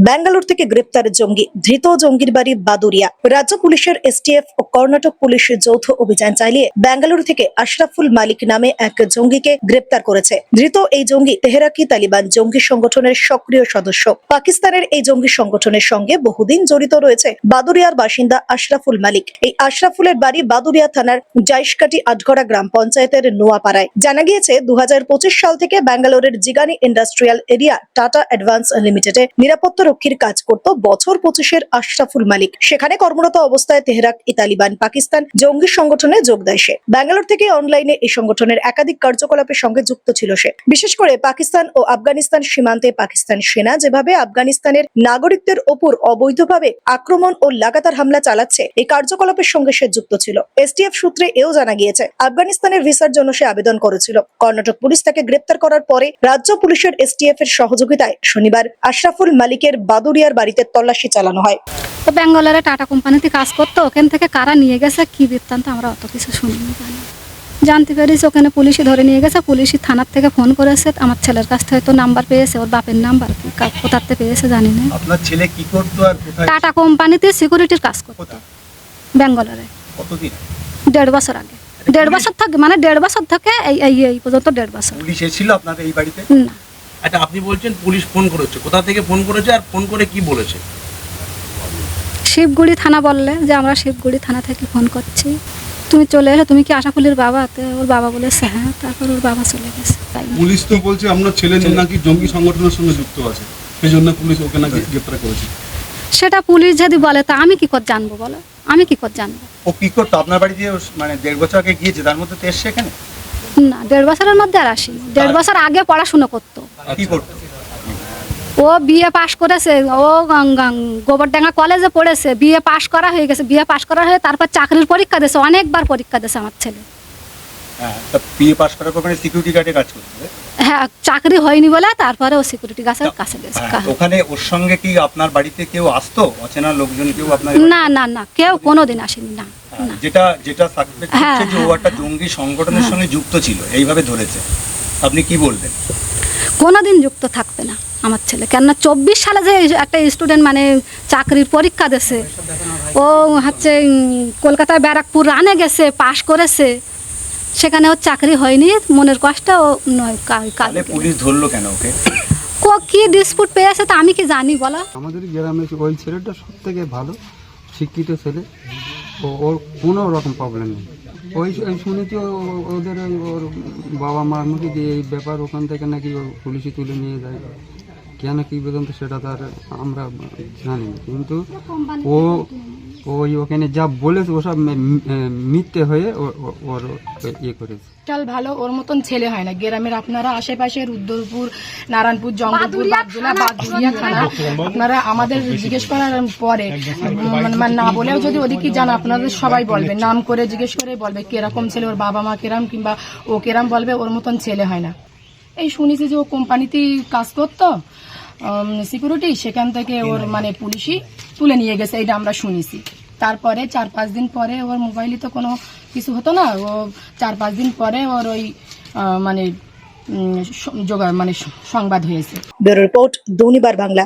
ব্যাঙ্গালোর থেকে গ্রেপ্তার জঙ্গি। ধৃত জঙ্গির বাড়ি বাদুরিয়া। রাজ্য পুলিশের এসটিএফ ও কর্ণাটক পুলিশের যৌথ অভিযান চালিয়ে ব্যাঙ্গালোর থেকে আশরাফুল মালিক নামে এক জঙ্গিকে গ্রেপ্তার করেছে। ধৃত এই জঙ্গি তেহরাকি তালিবান জঙ্গি সংগঠনের সক্রিয় সদস্য। পাকিস্তানের এই জঙ্গি সংগঠনের সঙ্গে বহুদিন জড়িত রয়েছে বাদুরিয়ার বাসিন্দা আশরাফুল মালিক। এই আশরাফুলের বাড়ি বাদুরিয়া থানার জাইশকাটি আটঘরা গ্রাম পঞ্চায়েতের নোয়াপাড়ায়। জানা গিয়েছে 2025 সাল থেকে ব্যাঙ্গালোরের জিগানি ইন্ডাস্ট্রিয়াল এরিয়া টাটা অ্যাডভান্স লিমিটেডে নিরাপত্তা রক্ষীর কাজ করত বছর 25-এর আশরাফুল মালিক। সেখানে কর্মরত অবস্থায় তেহরাক-ই তালিবান পাকিস্তান জঙ্গি সংগঠনে যোগ দেয় সে। ব্যাঙ্গালোর থেকে অনলাইনে এই সংগঠনের একাধিক কার্যকলাপের সঙ্গে যুক্ত ছিল সে। বিশেষ করে পাকিস্তান ও আফগানিস্তান সীমান্তে পাকিস্তান সেনা যেভাবে আফগানিস্তানের নাগরিকদের ওপর অবৈধভাবে আক্রমণ ও লাগাতার হামলা চালাচ্ছে, এই কার্যকলাপের সঙ্গে সে যুক্ত ছিল। এসটিএফ সূত্রে এও জানা গিয়েছে আফগানিস্তানের ভিসার জন্য সে আবেদন করেছিল। কর্ণাটক পুলিশ তাকে গ্রেপ্তার করার পরে রাজ্য পুলিশের এসটিএফ এর সহযোগিতায় শনিবার আশরাফুল মালিকের বাদুরিয়ার বাড়িতে তল্লাশি চালানো হয়। তো ব্যাঙ্গালোরে টাটা কোম্পানিতে কাজ করতো, ওখান থেকে কারা নিয়ে গেছে কি বৃত্তান্ত আমরা অত কিছু শুনিনি। জানতে পেরেছি ওখানে পুলিশে ধরে নিয়ে গেছে। পুলিশি থানার থেকে ফোন করেছে, আমার ছেলের কাছ থেকে তো নাম্বার পেয়েছে, ওর বাপের নাম্বার কোথাতে পেয়েছে জানি না। আপনার ছেলে কি করতো আর কোথায়? টাটা কোম্পানিতে সিকিউরিটির কাজ করতো ব্যাঙ্গালোরে। কতদিন? 1.5 বছর আগে। 1.5 বছর থাকে, মানে 1.5 বছর থেকে এই পর্যন্ত 1.5 বছর। পুলিশ এসেছিল আপনাদের এই বাড়িতে? না। আচ্ছা, আপনি বলছেন পুলিশ ফোন করেছে, কোথা থেকে ফোন করেছে আর ফোন করে কি বলেছে? শিবগুড়ি থানা বললে যে আমরা শিবগুড়ি থানা থেকে ফোন করছি, তুমি চলে এসো, তুমি কি আশাফুলের বাবা? ওর বাবা বলেছে হ্যাঁ। তারপর ওর বাবা চলে গেছে। পুলিশ তো বলছে আপনার ছেলে নাকি জঙ্গি সংগঠনের সঙ্গে যুক্ত আছে, সেই জন্য পুলিশ ওকে নাকি গ্রেপ্তার করেছে। সেটা পুলিশ যদি বলে তা আমি কি করে জানবো বলো? আমি কি করে জানবো? ও কি করতো আপনার বাড়ি দিয়ে? মানে 1.5 বছর আগে গিয়েছে, তার মধ্যে তো এসছে এখানে? না, 1.5 বছরের মধ্যে আর আসেনি। 1.5 বছর আগে পড়াশোনা করতো। কি করতো? ও বিএ পাশ করেছে, ও গোবরডাঙ্গা কলেজে পড়েছে, বিএ পাশ করা হয়ে গেছে। বিএ পাশ করা হয়ে তারপর চাকরির পরীক্ষা দিয়েছে, অনেকবার পরীক্ষা দিয়েছে আমার ছেলে। হ্যাঁ, তা বিএ পাস করার পর মানে সিকিউরিটি গার্ডে কাজ করতো? হ্যাঁ, চাকরি হয়নি বলে তারপরে ও সিকিউরিটি গার্ডের কাছে গেছে। ওখানে ওর সঙ্গে কি আপনার বাড়িতে কেউ আসতো? অচেনা লোকজন কেউ আপনার? না না না, কেউ কোনোদিন আসেনি। না না। যেটা সাসপেক্ট হচ্ছে যে ও একটা জঙ্গি সংগঠনের সঙ্গে যুক্ত ছিল, এইভাবে ধরেছে, আপনি কি বলবেন? কোনোদিন যুক্ত থাকবে না আমার ছেলে। কেননা 24 সালে যে একটা স্টুডেন্ট মানে চাকরির পরীক্ষা দিয়েছে, ও হচ্ছে কলকাতায় ব্যারাকপুর রানে গেছে, পাশ করেছে, সেখানে ওর চাকরি হয়নি। মনের কষ্ট ও নয়। পুলিশ ধরলো কেন ওকে? কি ডিসপুট পেয়েছে তা আমি কি জানি বলো? আমাদের গ্রামে ওই ছেলেটা সব থেকে ভালো শিক্ষিত ছেলে, ওর কোনো রকম প্রবলেম নেই। ওই শুনেছি ওদের ওর বাবা মার মুখে যে এই ব্যাপার, ওখান থেকে নাকি পুলিশে তুলে নিয়ে যায়। কেন কি পর্যন্ত সেটা তার আমরা জানি, কিন্তু ওখানে যা বলেছে ওসব মিথ্যে হয়ে ওর ইয়ে করেছে। চাল ভালো, ওর মতন ছেলে হয় না। গ্রামের আপনারা আশেপাশে রুদ্রপুর, নারায়ণপুর, জঙ্গলপুর, বাগজোলা, বাদুরিয়া থানা, আপনারা আমাদের জিজ্ঞেস করার পরে মানে না বলেও যদি ওদিকে যান, আপনাদের সবাই বলবে, নাম করে জিজ্ঞেস করে বলবে কিরকম ছেলে, ওর বাবা মা কেরাম কিংবা ও কেরাম, বলবে ওর মতন ছেলে হয় না। এই শুনেছি যে ও কোম্পানিতেই কাজ করতো সিকিউরিটি, সেখান থেকে ওর মানে পুলিশই তুলে নিয়ে গেছে, এইটা আমরা শুনেছি। তারপরে 4-5 দিন পরে ওর মোবাইলে তো কোনো কিছু হতো না, ও 4-5 দিন পরে ওর ওই মানে সংবাদ হয়েছে। ব্যুরো রিপোর্ট, দৈনিক বাংলা।